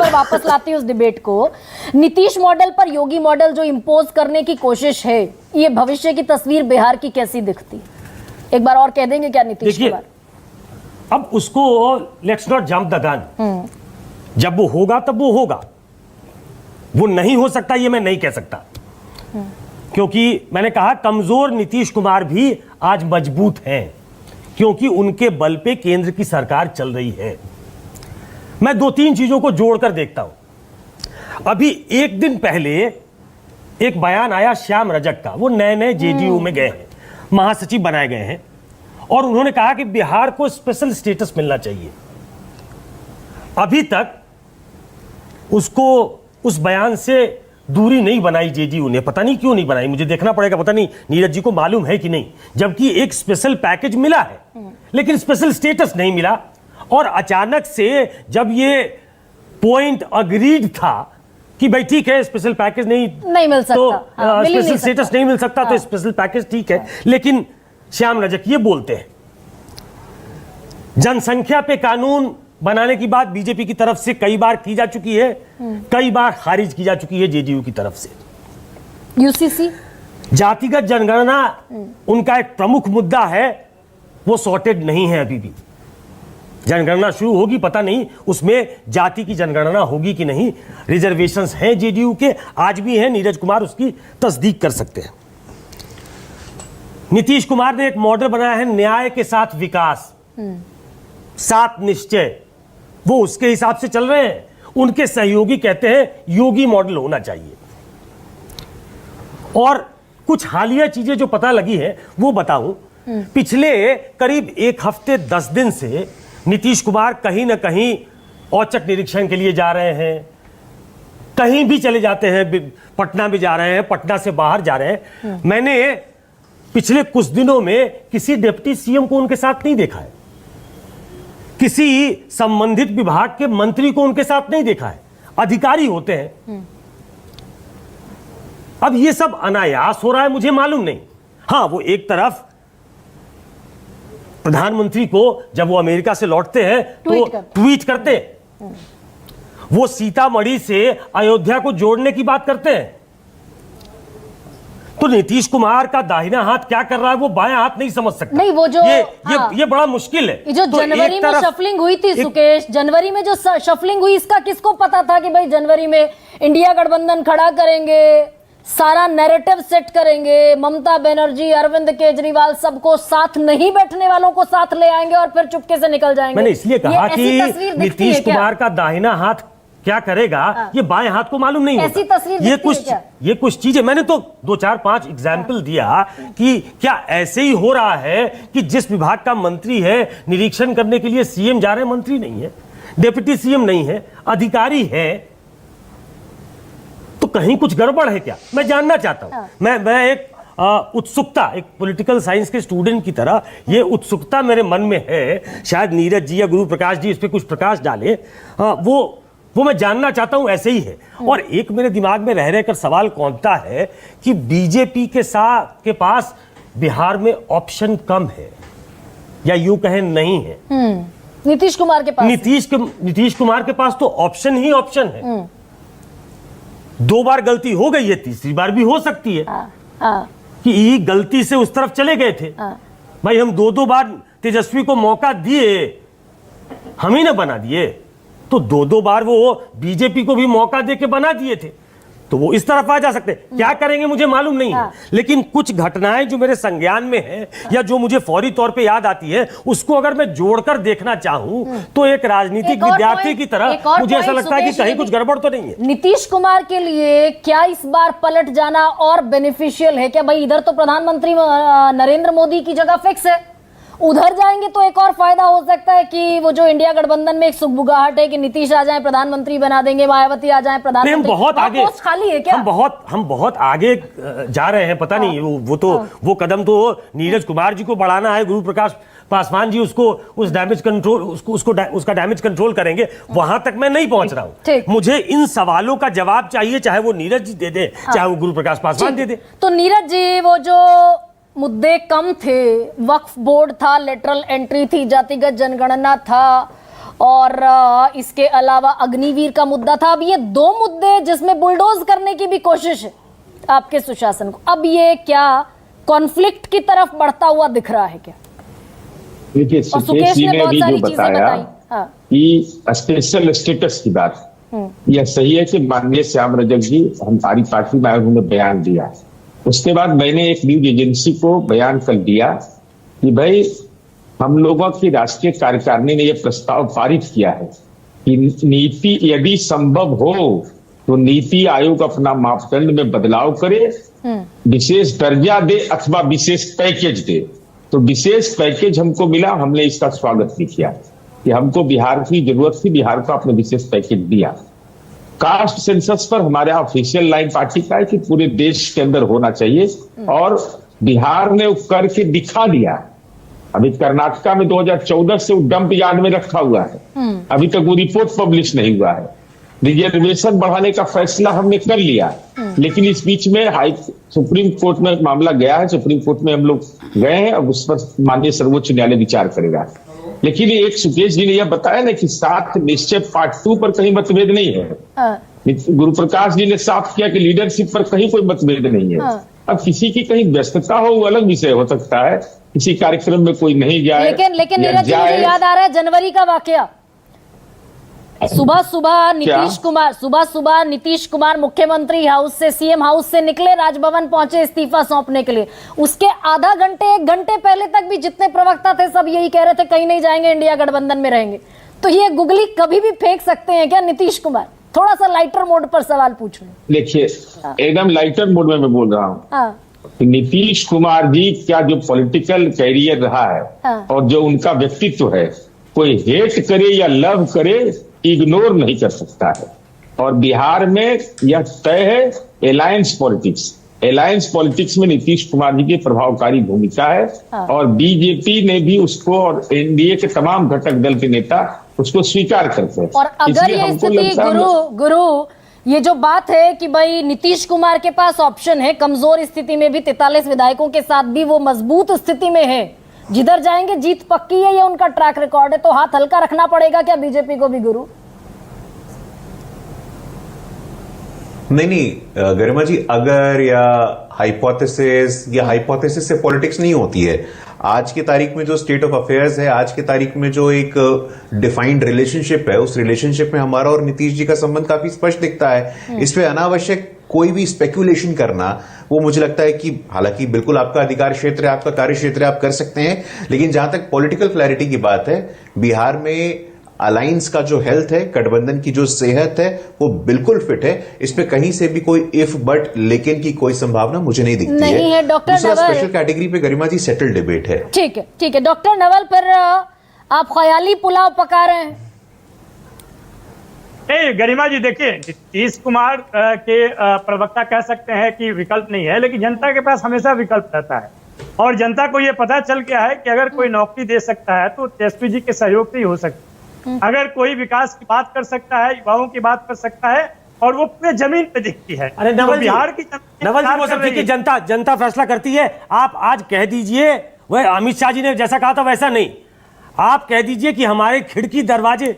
पर वापस लाती हूँ उस डिबेट को। नीतीश मॉडल पर योगी मॉडल जो इम्पोज करने की कोशिश है, ये भविष्य की तस्वीर बिहार की कैसी दिखती? एक बार और कह देंगे क्या नीतीश कुमार? अब उसको let's not jump the gun. जब वो होगा तब वो होगा, वो नहीं हो सकता ये मैं नहीं कह सकता, क्योंकि मैंने कहा कमजोर नीतीश कुमार भी आज मजबूत हैं, क्योंकि उनके बल पे केंद्र की सरकार चल रही है। मैं दो तीन चीजों को जोड़कर देखता हूं। अभी एक दिन पहले एक बयान आया श्याम रजक का, वो नए नए जेडीयू में गए हैं, महासचिव बनाए गए हैं, और उन्होंने कहा कि बिहार को स्पेशल स्टेटस मिलना चाहिए। अभी तक उसको उस बयान से दूरी नहीं बनाई जेडीयू ने, पता नहीं क्यों नहीं बनाई, मुझे देखना पड़ेगा, पता नहीं नीरज जी को मालूम है कि नहीं। जबकि एक स्पेशल पैकेज मिला है लेकिन स्पेशल स्टेटस नहीं मिला, और अचानक से जब ये पॉइंट अग्रीड था कि भाई ठीक है स्पेशल पैकेज नहीं मिल सकता, तो स्पेशल स्टेटस नहीं मिल सकता, तो स्पेशल पैकेज ठीक है। लेकिन श्याम रजक ये बोलते हैं जनसंख्या पे कानून बनाने की बात बीजेपी की तरफ से कई बार की जा चुकी है, कई बार खारिज की जा चुकी है जेडीयू की तरफ से। यूसीसी जातिगत जनगणना उनका एक प्रमुख मुद्दा है, वो सॉर्टेड नहीं है अभी भी। जनगणना शुरू होगी, पता नहीं उसमें जाति की जनगणना होगी कि नहीं। रिजर्वेशंस हैं जेडीयू के, आज भी हैं, नीरज कुमार उसकी तस्दीक कर सकते हैं। नीतीश कुमार ने एक मॉडल बनाया है न्याय के साथ विकास, 7 निश्चय, वो उसके हिसाब से चल रहे हैं। उनके सहयोगी कहते हैं योगी मॉडल होना चाहिए। और कुछ हालिया चीजें जो पता लगी है वो बताऊं। पिछले करीब 1 हफ्ते 10 दिन से नीतीश कुमार कहीं ना कहीं औचक निरीक्षण के लिए जा रहे हैं, कहीं भी चले जाते हैं, पटना भी जा रहे हैं, पटना से बाहर जा रहे हैं। मैंने पिछले कुछ दिनों में किसी डिप्टी सीएम को उनके साथ नहीं देखा है, किसी संबंधित विभाग के मंत्री को उनके साथ नहीं देखा है। अधिकारी होते हैं। अब ये सब अनायास हो रहा है, मुझे मालूम नहीं। हां, वो एक तरफ प्रधानमंत्री को जब वो अमेरिका से लौटते हैं तो ट्वीट करते हैं, वो सीतामढ़ी से अयोध्या को जोड़ने की बात करते हैं। तो नीतीश कुमार का दाहिना हाथ क्या कर रहा है वो बायां हाथ नहीं समझ सकता। नहीं, वो जो ये बड़ा मुश्किल है। जो तो जनवरी में शफलिंग हुई थी सुकेश, जनवरी में जो शफलिंग हुई, इसका किसको पता था कि भाई जनवरी में इंडिया गठबंधन खड़ा करेंगे, सारा नैरेटिव सेट करेंगे, ममता बनर्जी, अरविंद केजरीवाल सबको साथ नहीं बैठने वालों को साथ ले आएंगे और फिर चुपके से निकल जाएंगे। मैंने इसलिए कहा कि नीतीश कुमार का दाहिना हाथ क्या करेगा ये बाएं हाथ को मालूम नहीं ऐसी तस्वीर ये कुछ चीजें मैंने तो 2 4 5 एग्जाम्पल दिया कि क्या ऐसे ही हो रहा है कि जिस विभाग का मंत्री है निरीक्षण करने के लिए सीएम जा रहे हैं, मंत्री नहीं है, डिप्टी सीएम नहीं है, अधिकारी है, तो कहीं कुछ गड़बड़ है क्या? मैं जानना चाहता हूं। मैं एक उत्सुकता, एक पॉलिटिकल साइंस के स्टूडेंट की तरह ये उत्सुकता मेरे मन में है। शायद नीरज जी या गुरु प्रकाश जी इस पे कुछ प्रकाश डाले, वो मैं जानना चाहता हूं। ऐसे ही है। और एक मेरे दिमाग में रह रहकर सवाल कौंधता है कि बीजेपी के पास बिहार में ऑप्शन कम है, या यूं कहें नहीं है। नीतीश कुमार के पास नीतीश कुमार के पास तो ऑप्शन ही ऑप्शन है। 2 बार गलती हो गई है, तीसरी बार भी हो सकती है कि गलती से उस तरफ चले गए थे। भाई हम 2 बार तेजस्वी को मौका दिए, हम ही ना बना दिए, तो 2 बार वो बीजेपी को भी मौका देके बना दिए थे, तो वो इस तरफ आ जा सकते। क्या करेंगे मुझे मालूम नहीं है, लेकिन कुछ घटनाएं जो मेरे संज्ञान में है या जो मुझे फौरी तौर पे याद आती है, उसको अगर मैं जोड़कर देखना चाहूं तो एक राजनीतिक विद्यार्थी की तरह मुझे ऐसा लगता है कि कहीं कुछ गड़बड़ तो नहीं है। नीतीश कुमार के लिए क्या इस बार पलट जाना और बेनिफिशियल है क्या? भाई इधर तो प्रधानमंत्री नरेंद्र मोदी की जगह फिक्स है, उधर जाएंगे तो एक और फायदा हो सकता है कि वो जो इंडिया गठबंधन में एक सुगबुगाहट है कि नीतीश आ जाए प्रधानमंत्री बना देंगे, मायावती आ जाए प्रधानमंत्री। हम बहुत आगे, पोस्ट खाली है क्या? हम बहुत आगे जा रहे हैं, पता नहीं वो कदम तो नीरज कुमार जी को बढ़ाना है, गुरु प्रकाश पासवान जी उसका डैमेज कंट्रोल करेंगे, वहां तक मैं नहीं पहुंच रहा हूं। मुझे इन सवालों का जवाब चाहिए, चाहे वो नीरज जी दे दे, चाहे वो गुरु प्रकाश पासवान दे दे। तो नीरज जी, वो जो मुद्दे कम थे, वक्फ बोर्ड था, लेटरल एंट्री थी, जातिगत जनगणना था, और इसके अलावा अग्निवीर का मुद्दा था। अब ये दो मुद्दे जिसमें बुलडोज करने की भी कोशिश है आपके सुशासन को, अब ये क्या कॉन्फ्लिक्ट की तरफ बढ़ता हुआ दिख रहा है क्या? देखिए, और सुकेश जी ने ने बहुत भी सारी जो चीजें बताया बताई। हाँ। कि स्पेशल स्टेटस की बात, यह सही है कि माननीय श्याम रजक जी हमारी पार्टी में उन्होंने बयान दिया। उसके बाद मैंने एक न्यूज एजेंसी को बयान कर दिया कि भाई हम लोगों की राष्ट्रीय कार्यकारिणी ने यह प्रस्ताव पारित किया है कि नीति यदि संभव हो तो नीति आयोग अपना मापदंड में बदलाव करे, विशेष दर्जा दे अथवा विशेष पैकेज दे। तो विशेष पैकेज हमको मिला, हमने इसका स्वागत भी किया कि हमको बिहार की जरूरत थी, बिहार को आपने विशेष पैकेज दिया। कास्ट सेंसस पर हमारे ऑफिशियल लाइन पार्टी का है कि पूरे देश के अंदर होना चाहिए और बिहार ने करके दिखा दिया। अभी कर्नाटका में 2014 से डंप यार्ड में रखा हुआ है, अभी तक वो रिपोर्ट पब्लिश नहीं हुआ है। रिजर्वेशन बढ़ाने का फैसला हमने कर लिया, लेकिन इस बीच में सुप्रीम कोर्ट में मामला गया है, सुप्रीम कोर्ट में हम लोग गए हैं, अब उस पर माननीय सर्वोच्च न्यायालय विचार करेगा। लेकिन एक सुकेश जी ने यह बताया ना कि 7 निश्चय पार्ट 2 पर कहीं मतभेद नहीं है। गुरु प्रकाश जी ने साफ किया कि लीडरशिप पर कहीं कोई मतभेद नहीं है। अब किसी की कहीं व्यस्तता हो वो अलग विषय हो सकता है, किसी कार्यक्रम में कोई नहीं जाए, लेकिन नीरज जी, मुझे याद आ रहा है जनवरी का वाकया। सुबह सुबह नीतीश कुमार मुख्यमंत्री हाउस से, सीएम हाउस से निकले, राजभवन पहुंचे इस्तीफा सौंपने के लिए। उसके आधा घंटे 1 घंटे पहले तक भी जितने प्रवक्ता थे सब यही कह रहे थे कहीं नहीं जाएंगे, इंडिया गठबंधन में रहेंगे। तो ये गुगली कभी भी फेंक सकते हैं क्या नीतीश कुमार? थोड़ा सा लाइटर मोड पर सवाल पूछ रहे हैं। देखिए, एकदम लाइटर मोड में मैं बोल रहा हूँ। नीतीश कुमार जी क्या जो पॉलिटिकल कैरियर रहा है और जो उनका व्यक्तित्व है, कोई हेट करे या लव करे इग्नोर नहीं कर सकता है। और बिहार में यह तय है अलायंस पॉलिटिक्स। अलायंस पॉलिटिक्स में नीतीश कुमार जी की प्रभावकारी भूमिका है और बीजेपी ने भी उसको और एनडीए के तमाम घटक दल के नेता उसको स्वीकार करते हैं। और अगर ये स्थिति गुरु ये जो बात है कि भाई नीतीश कुमार के पास ऑप्शन है, कमजोर स्थिति में भी 43 विधायकों के साथ भी वो मजबूत स्थिति में है, जिधर जाएंगे जीत पक्की है, ये उनका ट्रैक रिकॉर्ड है, तो हाथ हल्का रखना पड़ेगा क्या बीजेपी को भी गुरु? नहीं गरिमा जी, अगर या हाइपोथेसिस से पॉलिटिक्स नहीं होती है। आज की तारीख में जो स्टेट ऑफ अफेयर्स है, आज की तारीख में जो एक डिफाइंड रिलेशनशिप है, उस रिलेशनशिप में हमारा और नीतीश जी का संबंध काफी स्पष्ट दिखता है। इस पे अनावश्यक कोई भी स्पेकुलेशन करना, वो मुझे लगता है कि हालांकि बिल्कुल आपका अधिकार क्षेत्र है, आपका कार्य क्षेत्र है, आप कर सकते हैं, लेकिन जहां तक पॉलिटिकल क्लैरिटी की बात है, बिहार में अलायंस का जो हेल्थ है, गठबंधन की जो सेहत है, वो बिल्कुल फिट है। इस पे कहीं से भी कोई इफ बट लेकिन की कोई संभावना मुझे नहीं दिखती नहीं है। डॉक्टर नवल, स्पेशल कैटेगरी पे गरिमा जी सेटल डिबेट है। ठीक है डॉक्टर नवल, फिर आप ख्याली पुलाव पका रहे हैं। गरिमा जी देखिए, नीतीश कुमार के प्रवक्ता कह सकते हैं कि विकल्प नहीं है, लेकिन जनता के पास हमेशा विकल्प रहता है और जनता को यह पता चल गया है कि अगर कोई नौकरी दे सकता है तो तेजस्वी जी के सहयोग से ही हो सकता है। अगर कोई विकास की बात कर सकता है, युवाओं की बात कर सकता है, और वो पूरे जमीन पे दिखती है। अरे नवल तो जी, बिहार की नवल जी वो सब ठीक है, जनता फैसला करती है। आप आज कह दीजिए, वह अमित शाह जी ने जैसा कहा था वैसा नहीं, आप कह दीजिए कि हमारे खिड़की दरवाजे